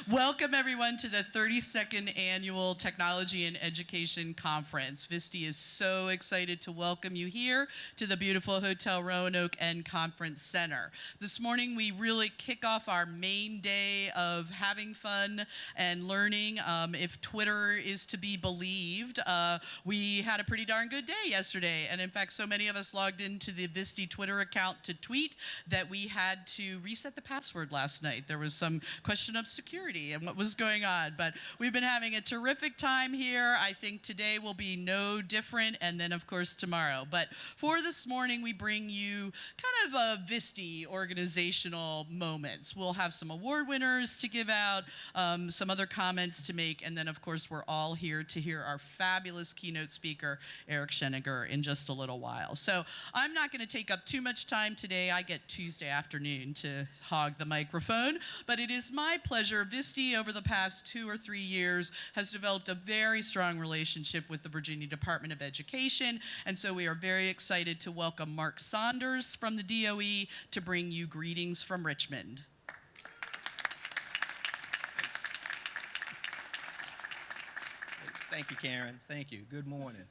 Welcome everyone to the 32nd Annual Technology and Education Conference. Vste is so excited to welcome you here to the beautiful Hotel Roanoke and Conference Center. This morning we really kick off our main day of having fun and learning. If Twitter is to be believed, we had a pretty darn good day yesterday, and in fact so many of us logged into the Vste Twitter account to tweet that we had to reset the password last night. There was some question of security and what was going on, but we've been having a terrific time here. I think today will be no different, and then of course tomorrow. But for this morning, we bring you kind of a Vste organizational moments. We'll have some award winners to give out, some other comments to make, and then of course we're all here to hear our fabulous keynote speaker, Eric Schenninger, in just a little while. So I'm not going to take up too much time today. I get Tuesday afternoon to hog the microphone, but it is my pleasure. Vste, over the past 2 or 3 years, has developed a very strong relationship with the Virginia Department of Education, and so we are very excited to welcome Mark Saunders from the DOE to bring you greetings from Richmond. Thank you, Karen. Thank you. Good morning.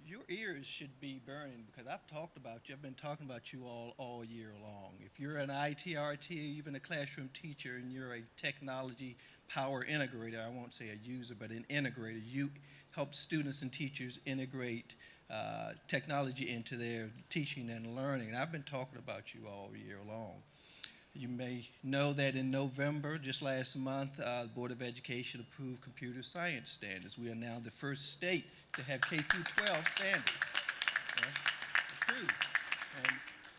Your ears should be burning because I've talked about you. I've been talking about you all year long. If you're an ITRT, even a classroom teacher, and you're a technology power integrator, I won't say a user, but an integrator, you help students and teachers integrate technology into their teaching and learning. And I've been talking about you all year long. You may know that in November, just last month, the Board of Education approved computer science standards. We are now the first state to have K through 12 standards approved.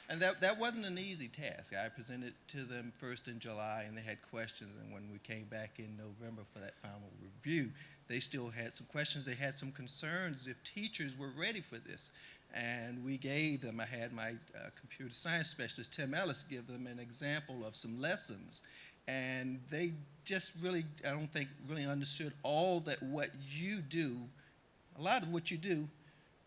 And that wasn't an easy task. I presented to them first in July, and they had questions. And when we came back in November for that final review, they still had some questions. They had some concerns if teachers were ready for this. And we gave them, I had my computer science specialist, Tim Ellis, give them an example of some lessons. And they just really, I don't think, really understood all that what you do, a lot of what you do,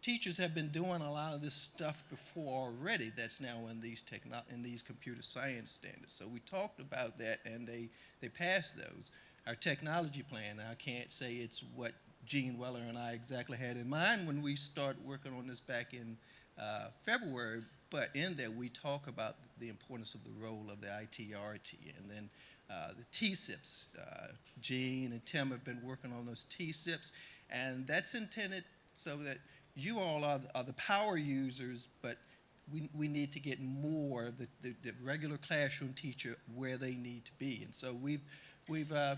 teachers have been doing a lot of this stuff before already that's now in these computer science standards. So we talked about that, and they passed those. Our technology plan, I can't say it's what Gene Weller and I exactly had in mind when we started working on this back in February, but in there we talk about the importance of the role of the ITRT, and then the TSIPs. Gene and Tim have been working on those TSIPs, and that's intended so that you all are the power users, but we need to get more of the regular classroom teacher where they need to be. And so we've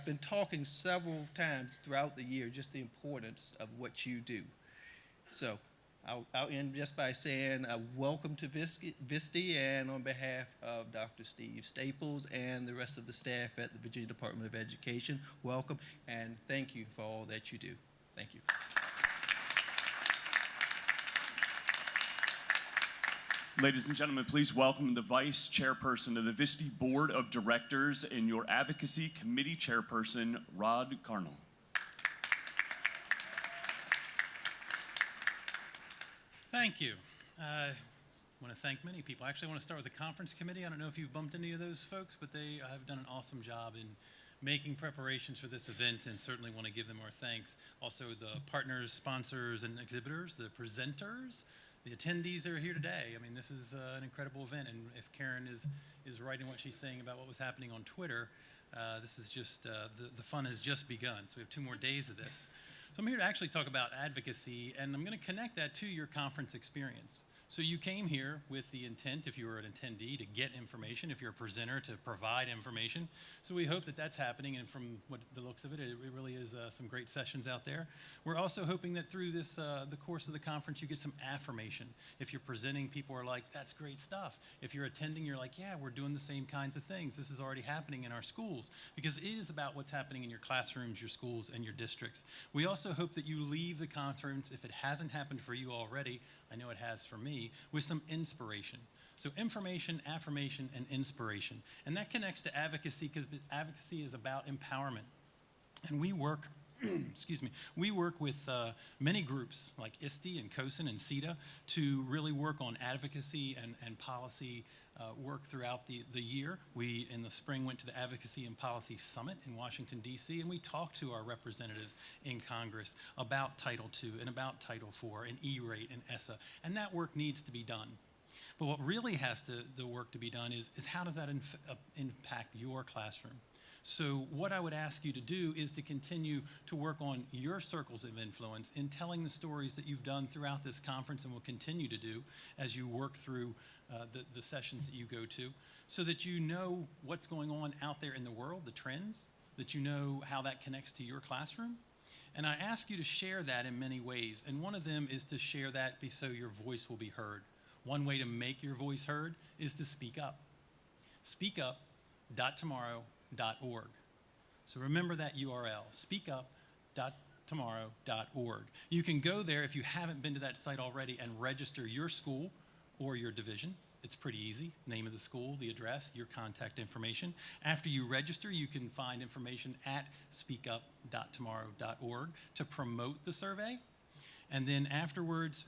been talking several times throughout the year just the importance of what you do. So I'll end just by saying welcome to Vste, and on behalf of Dr. Steve Staples and the rest of the staff at the Virginia Department of Education, welcome, and thank you for all that you do. Thank you. Ladies and gentlemen, please welcome the Vice Chairperson of the Vste Board of Directors and your Advocacy Committee Chairperson, Rod Carnell. Thank you. I want to thank many people. I actually want to start with the conference committee. I don't know if you've bumped any of those folks, but they have done an awesome job in making preparations for this event, and certainly want to give them our thanks. Also the partners, sponsors, and exhibitors, the presenters, the attendees that are here today. I mean, this is an incredible event, and if Karen is right in what she's saying about what was happening on Twitter, this is just, the fun has just begun. So we have 2 more days of this. So I'm here to actually talk about advocacy, and I'm going to connect that to your conference experience. So you came here with the intent, if you were an attendee, to get information, if you're a presenter, to provide information. So we hope that that's happening, and from what the looks of it, it really is some great sessions out there. We're also hoping that through this, the course of the conference, you get some affirmation. If you're presenting, people are like, that's great stuff. If you're attending, you're like, yeah, we're doing the same kinds of things. This is already happening in our schools, because it is about what's happening in your classrooms, your schools, and your districts. We also hope that you leave the conference, if it hasn't happened for you already, I know it has for me, with some inspiration. So information, affirmation, and inspiration. And that connects to advocacy, because advocacy is about empowerment. And we work excuse me, we work with many groups like ISTE and COSN and CETA to really work on advocacy and policy work throughout the year. We, in the spring, went to the Advocacy and Policy Summit in Washington, D.C., and we talked to our representatives in Congress about Title II and about Title IV and E-rate and ESSA, and that work needs to be done. But what really has the work to be done is how does that impact your classroom? So what I would ask you to do is to continue to work on your circles of influence in telling the stories that you've done throughout this conference and will continue to do as you work through the sessions that you go to, so that you know what's going on out there in the world, the trends, that you know how that connects to your classroom. And I ask you to share that in many ways. And one of them is to share that so your voice will be heard. One way to make your voice heard is to speak up. speakup.tomorrow.org. So remember that URL, speakup.tomorrow.org. You can go there if you haven't been to that site already and register your school or your division. It's pretty easy. Name of the school, the address, your contact information. After you register, you can find information at speakup.tomorrow.org to promote the survey. And then afterwards,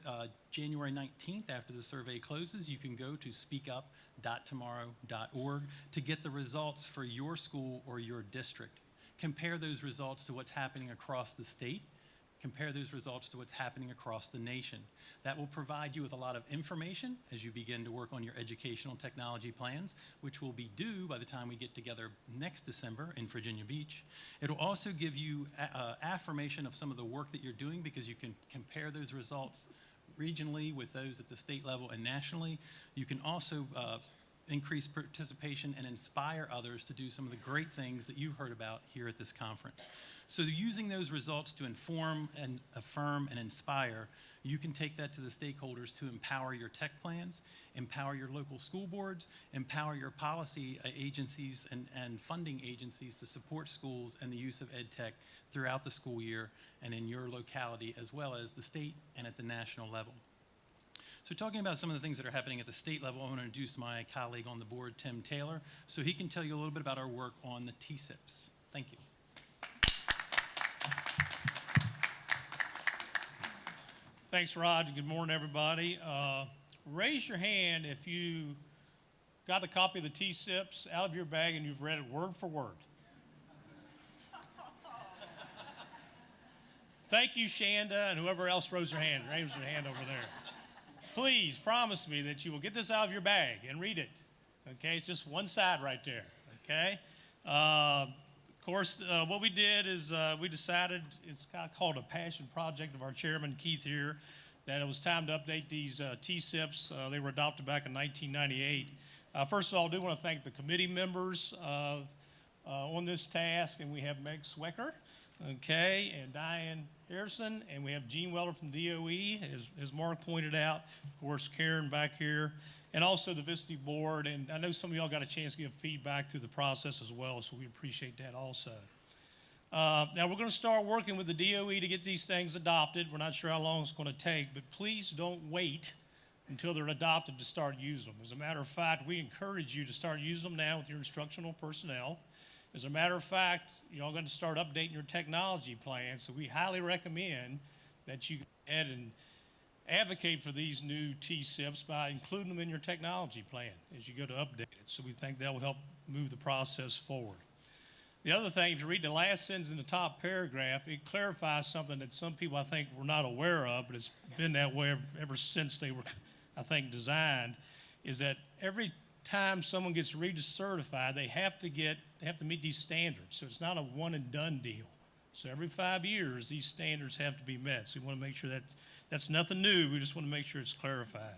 January 19th, after the survey closes, you can go to speakup.tomorrow.org to get the results for your school or your district. Compare those results to what's happening across the state. Compare those results to what's happening across the nation. That will provide you with a lot of information as you begin to work on your educational technology plans, which will be due by the time we get together next December in Virginia Beach. It'll also give you affirmation of some of the work that you're doing, because you can compare those results regionally with those at the state level and nationally. You can also increase participation and inspire others to do some of the great things that you've heard about here at this conference. So using those results to inform and affirm and inspire, you can take that to the stakeholders to empower your tech plans, empower your local school boards, empower your policy agencies and funding agencies to support schools and the use of ed tech throughout the school year and in your locality, as well as the state and at the national level. So talking about some of the things that are happening at the state level, I want to introduce my colleague on the board, Tim Taylor, so he can tell you a little bit about our work on the TSIPs. Thank you. Thanks, Rod. Good morning, everybody. Raise your hand if you got a copy of the TSIPs out of your bag and you've read it word for word. Thank you, Shanda, and whoever else raised their hand over there. Please promise me that you will get this out of your bag and read it. Okay, it's just one side right there. Okay. Of course, what we did is we decided, it's kind of called a passion project of our chairman, Keith here, that it was time to update these TSIPs. They were adopted back in 1998. First of all, I do want to thank the committee members on this task, and we have Meg Swecker, okay, and Diane Harrison, and we have Gene Weller from DOE, as Mark pointed out, of course, Karen back here, and also the Vste board. And I know some of y'all got a chance to give feedback through the process as well, so we appreciate that also. Now we're going to start working with the DOE to get these things adopted. We're not sure how long it's going to take, but please don't wait until they're adopted to start using them. As a matter of fact, we encourage you to start using them now with your instructional personnel. As a matter of fact, you're all going to start updating your technology plan, so we highly recommend that you go ahead and advocate for these new TSIPs by including them in your technology plan as you go to update it. So we think that will help move the process forward. The other thing, if you read the last sentence in the top paragraph, it clarifies something that some people, I think, were not aware of, but it's been that way ever since they were, I think, designed, is that every time someone gets recertified, they have to meet these standards. So it's not a one and done deal. So every 5 years, these standards have to be met. So we want to make sure that that's nothing new. We just want to make sure it's clarified.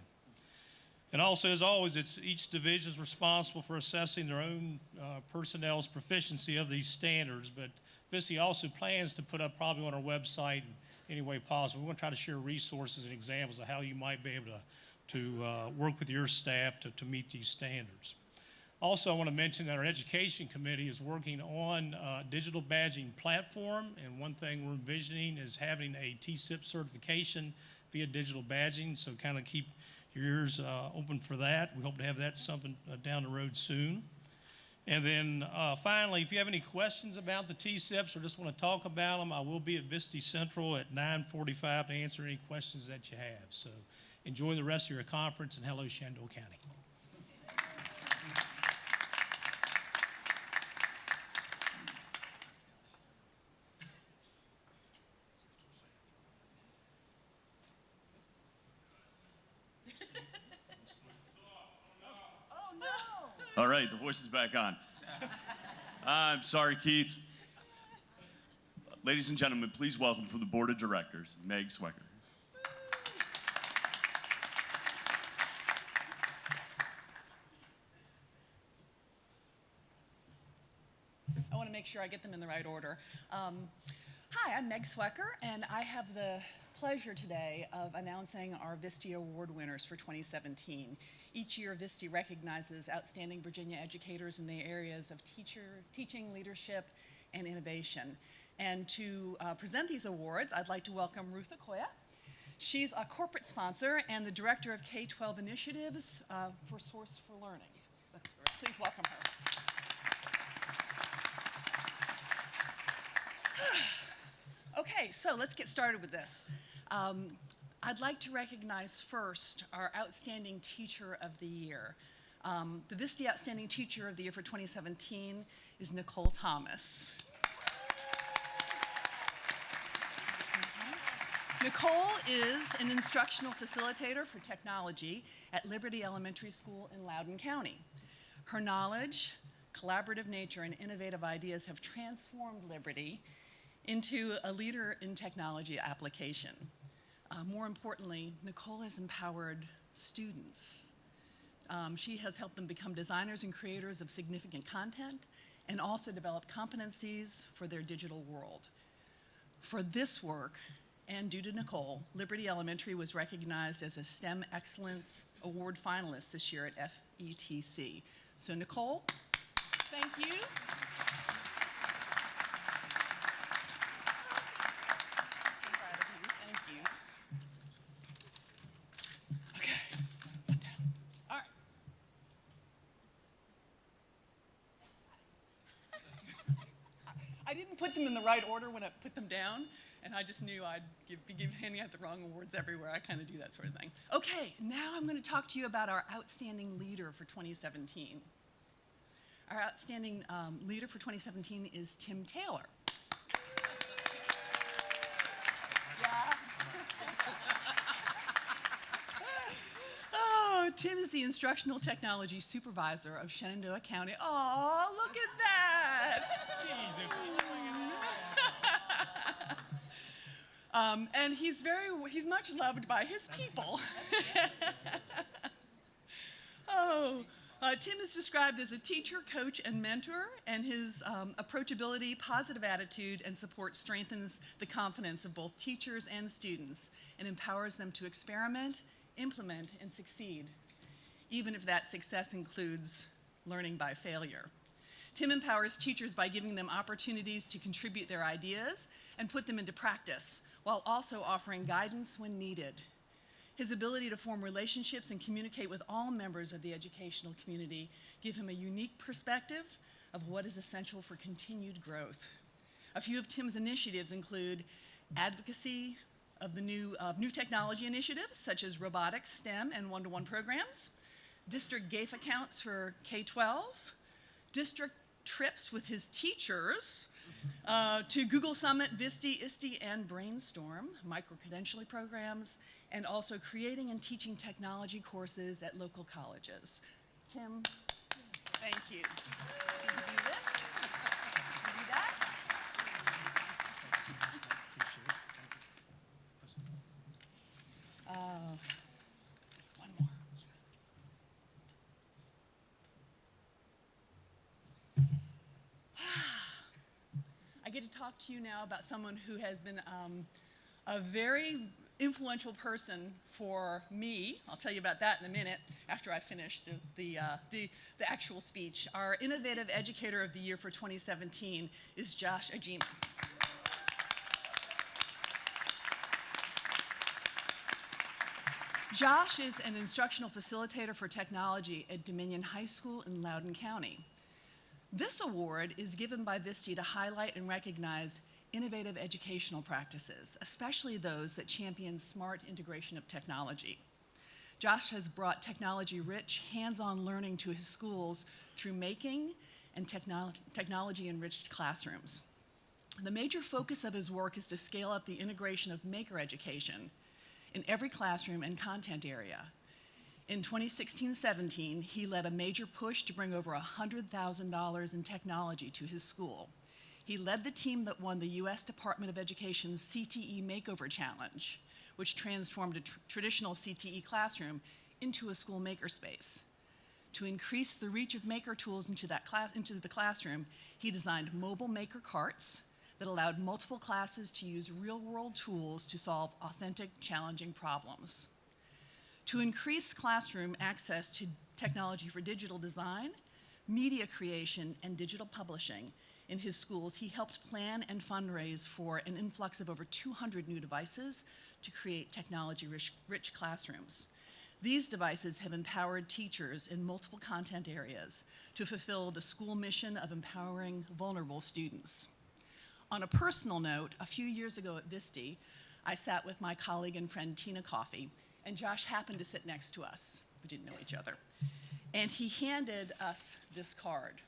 And also, as always, each division is responsible for assessing their own personnel's proficiency of these standards. But Vste also plans to put up probably on our website in any way possible. We want to try to share resources and examples of how you might be able to work with your staff to meet these standards. Also, I want to mention that our education committee is working on a digital badging platform, and one thing we're envisioning is having a TSIP certification via digital badging, so kind of keep your ears open for that. We hope to have that something down the road soon. And then finally, if you have any questions about the TSIPs or just want to talk about them, I will be at Vste Central at 9:45 to answer any questions that you have. So enjoy the rest of your conference, and hello, Shenandoah County. All right, the voice is back on. I'm sorry, Keith. Ladies and gentlemen, please welcome from the Board of Directors, Meg Swecker. I want to make sure I get them in the right order. Hi, I'm Meg Swecker, and I have the pleasure today of announcing our Vste Award winners for 2017. Each year, Vste recognizes outstanding Virginia educators in the areas of teaching, leadership, and innovation. And to present these awards, I'd like to welcome Ruth Okoya. She's a corporate sponsor and the Director of K-12 Initiatives for Source for Learning. That's right. Please welcome her. Okay, so let's get started with this. I'd like to recognize first our Outstanding Teacher of the Year. The Vste Outstanding Teacher of the Year for 2017 is Nicole Thomas. Nicole is an instructional facilitator for technology at Liberty Elementary School in Loudoun County. Her knowledge, collaborative nature, and innovative ideas have transformed Liberty into a leader in technology application. More importantly, Nicole has empowered students. She has helped them become designers and creators of significant content and also develop competencies for their digital world. For this work, and due to Nicole, Liberty Elementary was recognized as a STEM Excellence Award finalist this year at FETC. So Nicole, thank you. I didn't put them in the right order when I put them down, and I just knew I'd be handing out the wrong awards everywhere. I kind of do that sort of thing. Okay, now I'm going to talk to you about our Outstanding Leader for 2017. Our Outstanding Leader for 2017 is Tim Taylor. Yeah. Oh, Tim is the Instructional Technology Supervisor of Shenandoah County. Oh, look at that! And he's much loved by his people. Tim is described as a teacher, coach, and mentor, and his approachability, positive attitude, and support strengthens the confidence of both teachers and students and empowers them to experiment, implement, and succeed, even if that success includes learning by failure. Tim empowers teachers by giving them opportunities to contribute their ideas and put them into practice, while also offering guidance when needed. His ability to form relationships and communicate with all members of the educational community give him a unique perspective of what is essential for continued growth. A few of Tim's initiatives include advocacy of the new technology initiatives, such as robotics, STEM, and one-to-one programs, district GAFE accounts for K-12, district trips with his teachers to Google Summit, Vste, ISTE, and Brainstorm, micro-credentialing programs, and also creating and teaching technology courses at local colleges. Tim, thank you. Can you do this? Can you do that? One more. I get to talk to you now about someone who has been a very influential person for me. I'll tell you about that in a minute after I finish the actual speech. Our Innovative Educator of the Year for 2017 is Josh Ajima. Josh is an instructional facilitator for technology at Dominion High School in Loudoun County. This award is given by Vste to highlight and recognize innovative educational practices, especially those that champion smart integration of technology. Josh has brought technology-rich, hands-on learning to his schools through making and technology-enriched classrooms. The major focus of his work is to scale up the integration of maker education in every classroom and content area. In 2016-17, he led a major push to bring over $100,000 in technology to his school. He led the team that won the U.S. Department of Education's CTE Makeover Challenge, which transformed a traditional CTE classroom into a school makerspace. To increase the reach of maker tools into the classroom, he designed mobile maker carts that allowed multiple classes to use real-world tools to solve authentic, challenging problems. To increase classroom access to technology for digital design, media creation, and digital publishing in his schools, he helped plan and fundraise for an influx of over 200 new devices to create technology-rich classrooms. These devices have empowered teachers in multiple content areas to fulfill the school mission of empowering vulnerable students. On a personal note, a few years ago at Vste, I sat with my colleague and friend Tina Coffey, and Josh happened to sit next to us. We didn't know each other. And he handed us this card.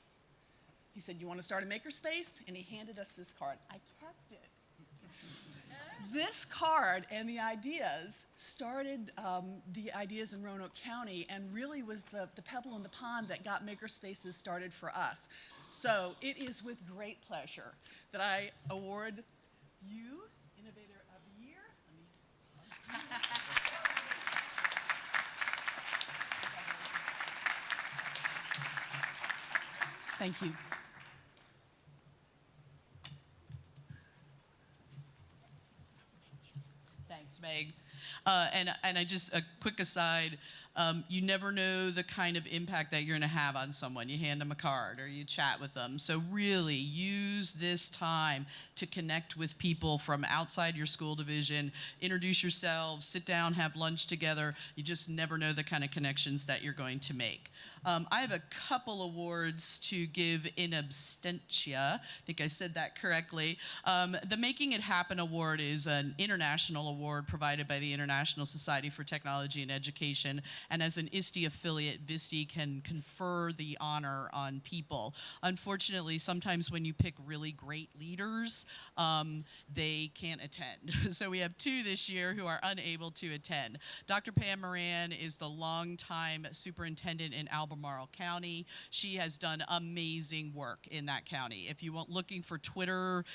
He said, "You want to start a makerspace?" And he handed us this card. I kept it. This card and the ideas started the ideas in Roanoke County and really was the pebble in the pond that got makerspaces started for us. So it is with great pleasure that I award you Innovator of the Year. Thank you. Thanks, Meg. And I just, a quick aside, you never know the kind of impact that you're going to have on someone. You hand them a card or you chat with them. So really use this time to connect with people from outside your school division, introduce yourselves, sit down, have lunch together. You just never know the kind of connections that you're going to make. I have a couple awards to give in absentia. I think I said that correctly. The Making It Happen Award is an international award provided by the International Society for Technology and Education. And as an ISTE affiliate, Vste can confer the honor on people. Unfortunately, sometimes when you pick really great leaders, they can't attend. So we have two this year who are unable to attend. Dr. Pam Moran is the longtime superintendent in Albemarle County. She has done amazing work in that county. If you want looking for Twitter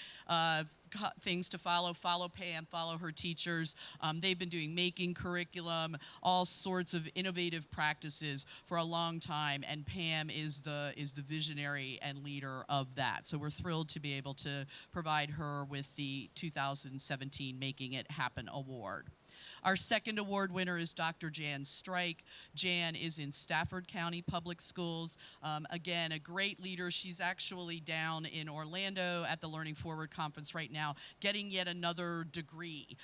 things to follow Pam, follow her teachers. They've been doing making curriculum, all sorts of innovative practices for a long time, and Pam is the visionary and leader of that. So we're thrilled to be able to provide her with the 2017 Making It Happen Award. Our second award winner is Dr. Jan Strike. Jan is in Stafford County Public Schools. Again, a great leader. She's actually down in Orlando at the Learning Forward Conference right now, getting yet another degree.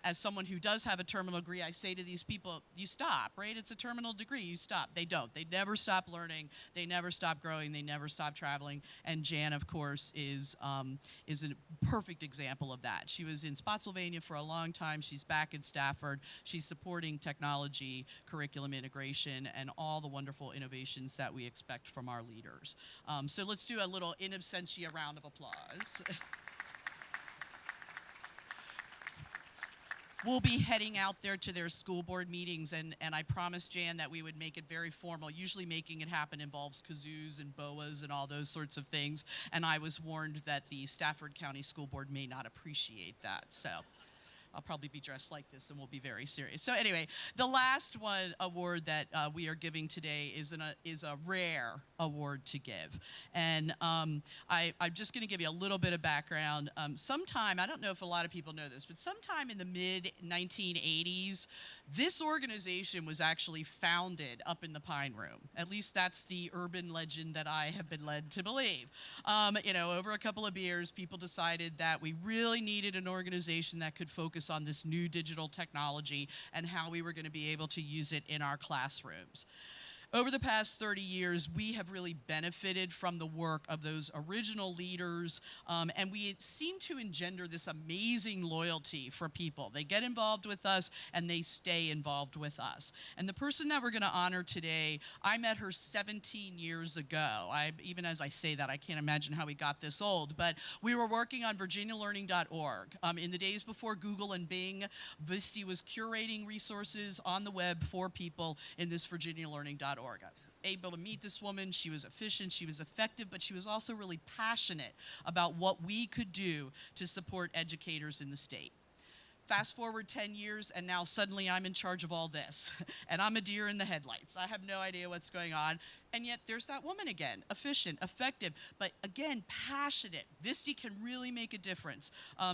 As someone who does have a terminal degree, I say to these people, you stop, right? It's a terminal degree, you stop. They don't. They never stop learning. They never stop growing. They never stop traveling. And Jan, of course, is a perfect example of that. She was in Spotsylvania for a long time. She's back in Stafford. She's supporting technology, curriculum integration, and all the wonderful innovations that we expect from our leaders. So let's do a little in absentia round of applause. We'll be heading out there to their school board meetings, and I promised Jan that we would make it very formal. Usually Making It Happen involves kazoos and boas and all those sorts of things, and I was warned that the Stafford County School Board may not appreciate that. So I'll probably be dressed like this and we'll be very serious. So anyway, the last award that we are giving today is a rare award to give. And I'm just gonna give you a little bit of background. Sometime, I don't know if a lot of people know this, but sometime in the mid-1980s, this organization was actually founded up in the Pine Room. At least that's the urban legend that I have been led to believe. You know, over a couple of beers, people decided that we really needed an organization that could focus on this new digital technology and how we were going to be able to use it in our classrooms. Over the past 30 years, we have really benefited from the work of those original leaders, and we seem to engender this amazing loyalty for people. They get involved with us, and they stay involved with us. And the person that we're going to honor today, I met her 17 years ago. Even as I say that, I can't imagine how we got this old, but we were working on virginialearning.org. In the days before Google and Bing, Vste was curating resources on the web for people in this virginialearning.org. Able to meet this woman. She was efficient, she was effective, but she was also really passionate about what we could do to support educators in the state. Fast forward 10 years, and now suddenly I'm in charge of all this. And I'm a deer in the headlights. I have no idea what's going on. And yet there's that woman again, efficient, effective, but again, passionate. Vste can really make a difference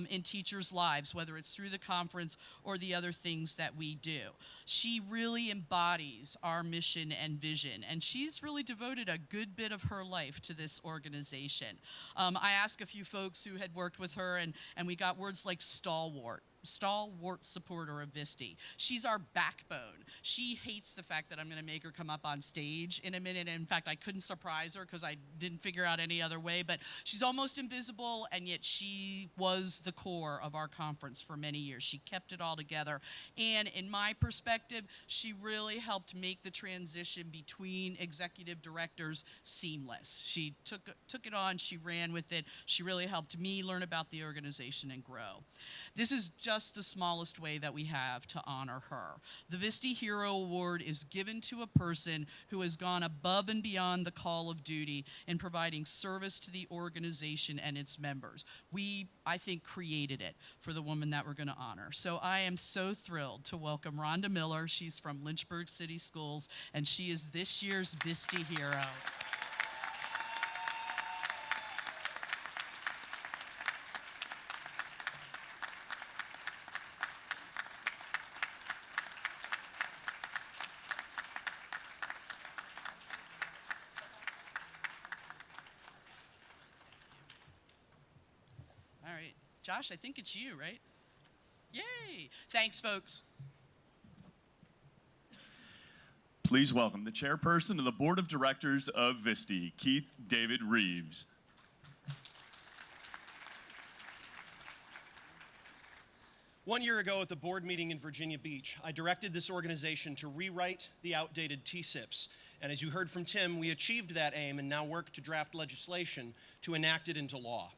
in teachers' lives, whether it's through the conference or the other things that we do. She really embodies our mission and vision, and she's really devoted a good bit of her life to this organization. I asked a few folks who had worked with her, and we got words like stalwart supporter of Vste. She's our backbone. She hates the fact that I'm going to make her come up on stage in a minute. And in fact, I couldn't surprise her because I didn't figure out any other way. But she's almost invisible, and yet she was the core of our conference for many years. She kept it all together. And in my perspective, she really helped make the transition between executive directors seamless. She took it on. She ran with it. She really helped me learn about the organization and grow. This is just the smallest way that we have to honor her. The Vste Hero Award is given to a person who has gone above and beyond the call of duty in providing service to the organization and its members. We, I think, created it for the woman that we're going to honor. So I am so thrilled to welcome Rhonda Miller. She's from Lynchburg City Schools, and she is this year's Vste Hero. All right, Josh, I think it's you, right? Yay! Thanks, folks. Please welcome the chairperson of the Board of Directors of Vste, Keith David Reeves. One year ago at the board meeting in Virginia Beach, I directed this organization to rewrite the outdated TSIPs. And as you heard from Tim, we achieved that aim and now work to draft legislation to enact it into law.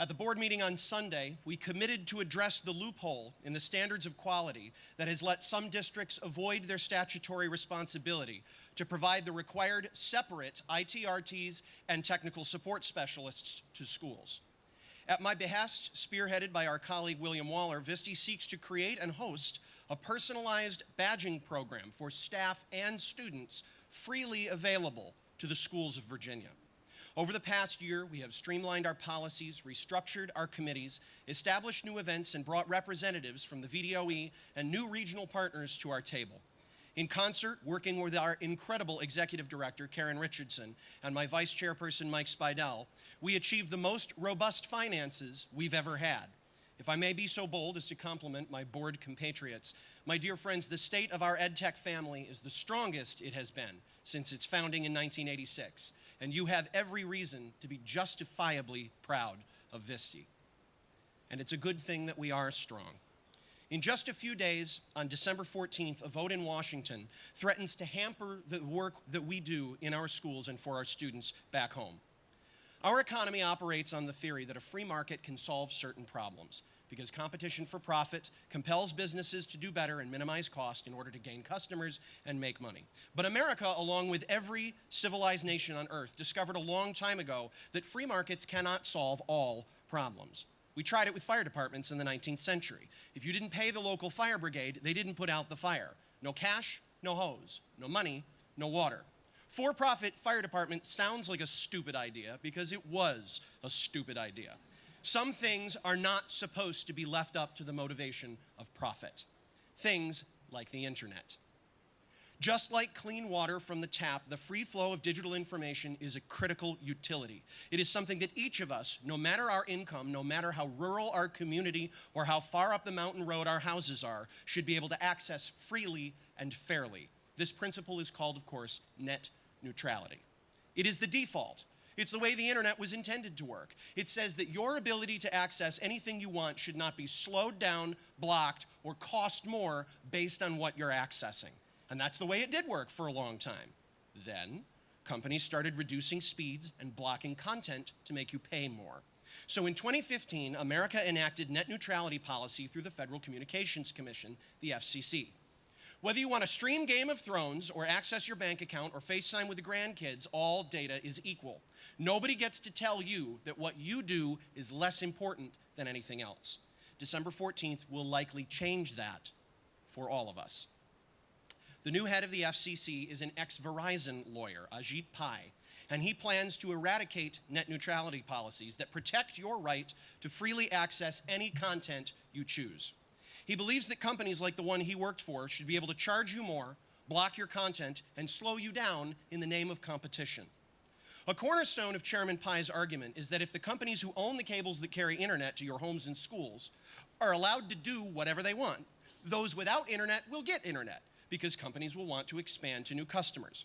At the board meeting on Sunday, we committed to address the loophole in the standards of quality that has let some districts avoid their statutory responsibility to provide the required separate ITRTs and technical support specialists to schools. At my behest, spearheaded by our colleague William Waller, Vste seeks to create and host a personalized badging program for staff and students freely available to the schools of Virginia. Over the past year, we have streamlined our policies, restructured our committees, established new events, and brought representatives from the VDOE and new regional partners to our table. In concert, working with our incredible executive director, Karen Richardson, and my vice chairperson, Mike Spidell, we achieved the most robust finances we've ever had. If I may be so bold as to compliment my board compatriots, my dear friends, the state of our EdTech family is the strongest it has been since its founding in 1986, and you have every reason to be justifiably proud of Vste. And it's a good thing that we are strong. In just a few days, on December 14th, a vote in Washington threatens to hamper the work that we do in our schools and for our students back home. Our economy operates on the theory that a free market can solve certain problems because competition for profit compels businesses to do better and minimize cost in order to gain customers and make money. But America, along with every civilized nation on earth, discovered a long time ago that free markets cannot solve all problems. We tried it with fire departments in the 19th century. If you didn't pay the local fire brigade, they didn't put out the fire. No cash, no hose. No money, no water. For-profit fire department sounds like a stupid idea because it was a stupid idea. Some things are not supposed to be left up to the motivation of profit. Things like the internet. Just like clean water from the tap, the free flow of digital information is a critical utility. It is something that each of us, no matter our income, no matter how rural our community or how far up the mountain road our houses are, should be able to access freely and fairly. This principle is called, of course, net neutrality. It is the default. It's the way the internet was intended to work. It says that your ability to access anything you want should not be slowed down, blocked, or cost more based on what you're accessing. And that's the way it did work for a long time. Then, companies started reducing speeds and blocking content to make you pay more. So in 2015, America enacted net neutrality policy through the Federal Communications Commission, the FCC. Whether you want to stream Game of Thrones or access your bank account or FaceTime with the grandkids, all data is equal. Nobody gets to tell you that what you do is less important than anything else. December 14th will likely change that for all of us. The new head of the FCC is an ex-Verizon lawyer, Ajit Pai, and he plans to eradicate net neutrality policies that protect your right to freely access any content you choose. He believes that companies like the one he worked for should be able to charge you more, block your content, and slow you down in the name of competition. A cornerstone of Chairman Pai's argument is that if the companies who own the cables that carry internet to your homes and schools are allowed to do whatever they want, those without internet will get internet because companies will want to expand to new customers.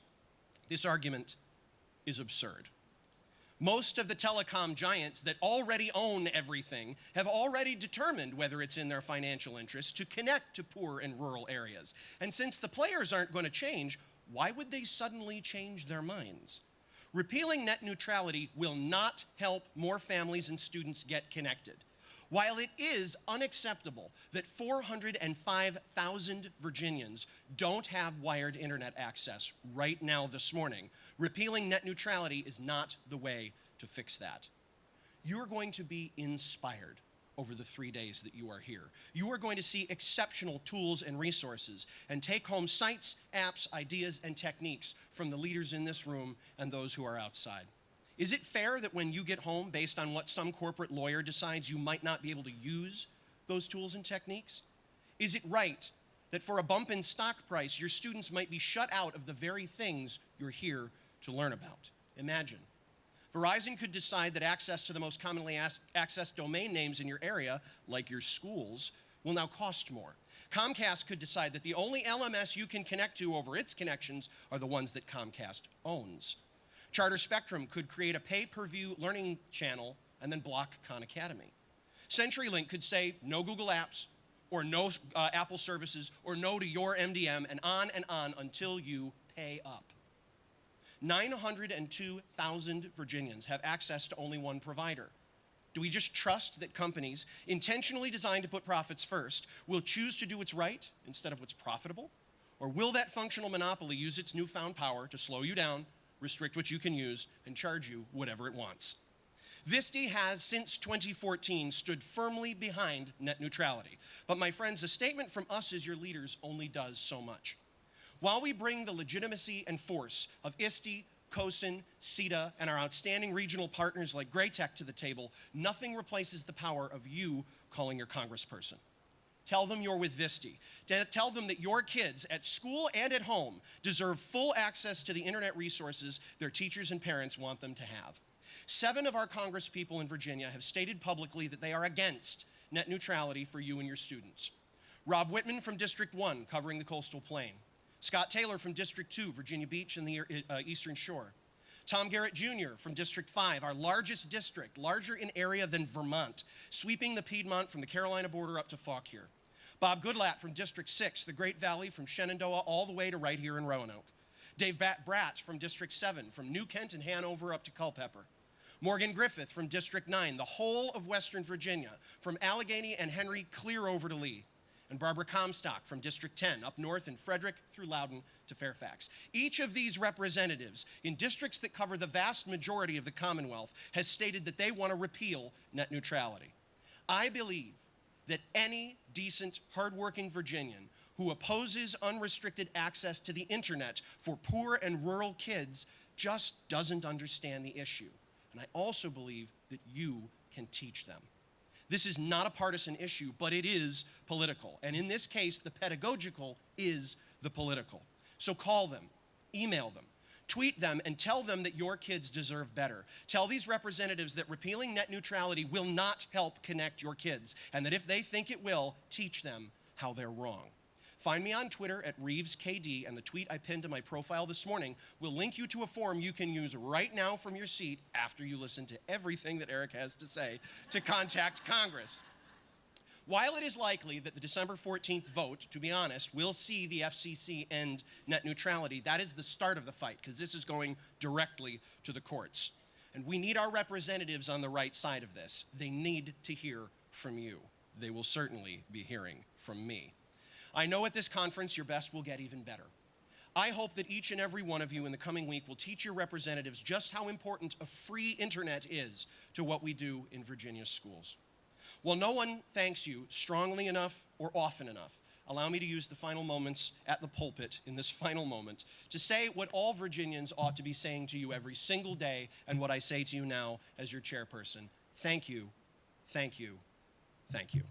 This argument is absurd. Most of the telecom giants that already own everything have already determined whether it's in their financial interest to connect to poor and rural areas. And since the players aren't going to change, why would they suddenly change their minds? Repealing net neutrality will not help more families and students get connected. While it is unacceptable that 405,000 Virginians don't have wired internet access right now this morning, repealing net neutrality is not the way to fix that. You're going to be inspired over the 3 days that you are here. You are going to see exceptional tools and resources and take home sites, apps, ideas, and techniques from the leaders in this room and those who are outside. Is it fair that when you get home, based on what some corporate lawyer decides, you might not be able to use those tools and techniques? Is it right that for a bump in stock price, your students might be shut out of the very things you're here to learn about? Imagine. Verizon could decide that access to the most commonly accessed domain names in your area, like your schools, will now cost more. Comcast could decide that the only LMS you can connect to over its connections are the ones that Comcast owns. Charter Spectrum could create a pay-per-view learning channel and then block Khan Academy. CenturyLink could say no Google Apps or no Apple services or no to your MDM and on until you pay up. 902,000 Virginians have access to only one provider. Do we just trust that companies intentionally designed to put profits first will choose to do what's right instead of what's profitable? Or will that functional monopoly use its newfound power to slow you down, restrict what you can use, and charge you whatever it wants? Vste has, since 2014, stood firmly behind net neutrality. But my friends, a statement from us as your leaders only does so much. While we bring the legitimacy and force of ISTE, COSIN, CETA, and our outstanding regional partners like Graytech to the table, nothing replaces the power of you calling your congressperson. Tell them you're with Vste. Tell them that your kids at school and at home deserve full access to the internet resources their teachers and parents want them to have. 7 of our congresspeople in Virginia have stated publicly that they are against net neutrality for you and your students. Rob Whitman from District 1, covering the coastal plain. Scott Taylor from District 2, Virginia Beach and the Eastern Shore. Tom Garrett Jr. from District 5, our largest district, larger in area than Vermont, sweeping the Piedmont from the Carolina border up to Fauquier. Bob Goodlatte from District 6, the Great Valley from Shenandoah all the way to right here in Roanoke. Dave Bratt from District 7, from New Kent and Hanover up to Culpeper. Morgan Griffith from District 9, the whole of Western Virginia, from Allegheny and Henry clear over to Lee. And Barbara Comstock from District 10, up north in Frederick through Loudoun to Fairfax. Each of these representatives in districts that cover the vast majority of the Commonwealth has stated that they want to repeal net neutrality. I believe that any decent, hardworking Virginian who opposes unrestricted access to the internet for poor and rural kids just doesn't understand the issue. And I also believe that you can teach them. This is not a partisan issue, but it is political. And in this case, the pedagogical is the political. So call them, email them, tweet them, and tell them that your kids deserve better. Tell these representatives that repealing net neutrality will not help connect your kids, and that if they think it will, teach them how they're wrong. Find me on Twitter at ReevesKD, and the tweet I pinned to my profile this morning will link you to a form you can use right now from your seat after you listen to everything that Eric has to say to contact Congress. While it is likely that the December 14th vote, to be honest, will see the FCC end net neutrality, that is the start of the fight, because this is going directly to the courts. And we need our representatives on the right side of this. They need to hear from you. They will certainly be hearing from me. I know at this conference your best will get even better. I hope that each and every one of you in the coming week will teach your representatives just how important a free internet is to what we do in Virginia's schools. While no one thanks you strongly enough or often enough, allow me to use the final moments at the pulpit in this final moment to say what all Virginians ought to be saying to you every single day, and what I say to you now as your chairperson. Thank you, thank you, thank you.